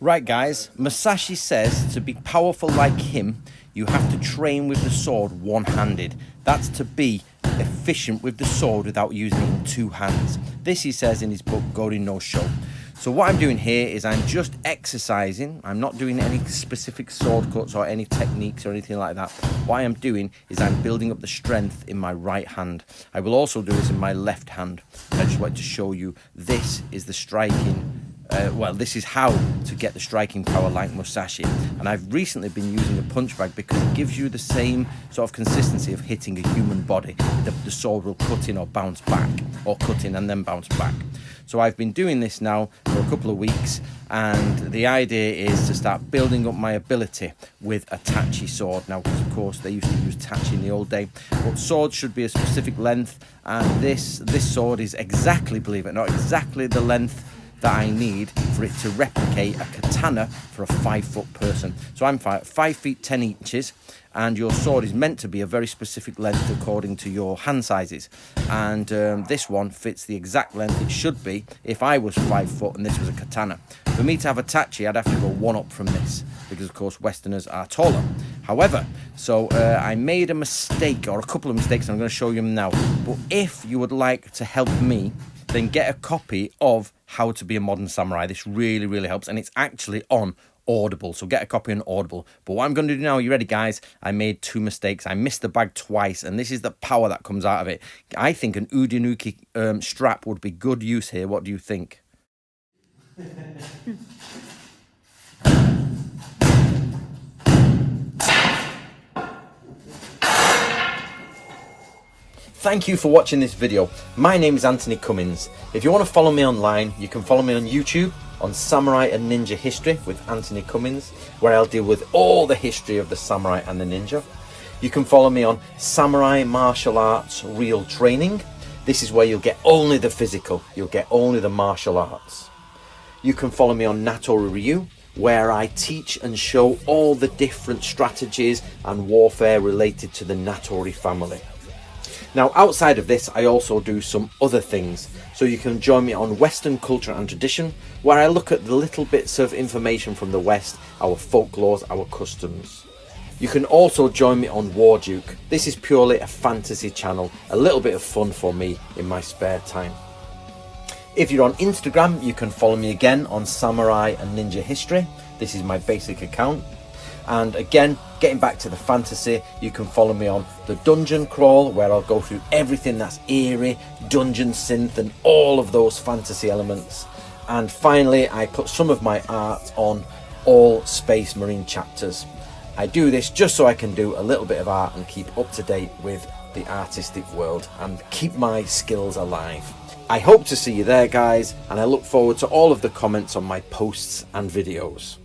Right guys, Musashi says to be powerful like him, you have to train with the sword one-handed. That's to be efficient with the sword without using it in two hands. This he says in his book Gorin no Sho. So what I'm doing here is I'm just exercising. I'm not doing any specific sword cuts or any techniques or anything like that. What I am doing is I'm building up the strength in my right hand. I will also do this in my left hand. I just wanted to show you this is the striking. This is how to get the striking power like Musashi. And I've recently been using a punch bag because it gives you the same sort of consistency of hitting a human body. The sword will cut in or bounce back, or cut in and then bounce back. So I've been doing this now for a couple of weeks, and the idea is to start building up my ability with a tachi sword. Now, because of course they used to use tachi in the old day, but swords should be a specific length, and this sword is exactly, believe it or not, exactly the length that I need for it to replicate a katana for a 5-foot person. So I'm 5 feet 10 inches, and your sword is meant to be a very specific length according to your hand sizes. And this one fits the exact length it should be if I was 5 foot and this was a katana. For me to have a tachi, I'd have to go one up from this, because of course Westerners are taller. However, I made a mistake, or a couple of mistakes, and I'm going to show you them now. But if you would like to help me, then get a copy of How to Be a Modern Samurai. This really, really helps, and it's actually on Audible, so get a copy on Audible. But what I'm going to do now, are you ready guys? I made 2 mistakes. I missed the bag twice, and this is the power that comes out of it. I think an Udinuki strap would be good use here. What do you think? Thank you for watching this video. My name is Anthony Cummins. If you want to follow me online, you can follow me on YouTube on Samurai and Ninja History with Anthony Cummins, where I'll deal with all the history of the samurai and the ninja. You can follow me on Samurai Martial Arts Real Training. This is where you'll get only the physical, you'll get only the martial arts. You can follow me on Natori Ryu, where I teach and show all the different strategies and warfare related to the Natori family. Now, outside of this, I also do some other things. So you can join me on Western Culture and Tradition, where I look at the little bits of information from the West, our folklores, our customs. You can also join me on Warduke. This is purely a fantasy channel, a little bit of fun for me in my spare time. If you're on Instagram, you can follow me again on Samurai and Ninja History. This is my basic account. And again, getting back to the fantasy, you can follow me on the Dungeon Crawl, where I'll go through everything that's eerie, dungeon synth, and all of those fantasy elements. And finally, I put some of my art on all Space Marine chapters. I do this just so I can do a little bit of art and keep up to date with the artistic world and keep my skills alive. I hope to see you there guys, and I look forward to all of the comments on my posts and videos.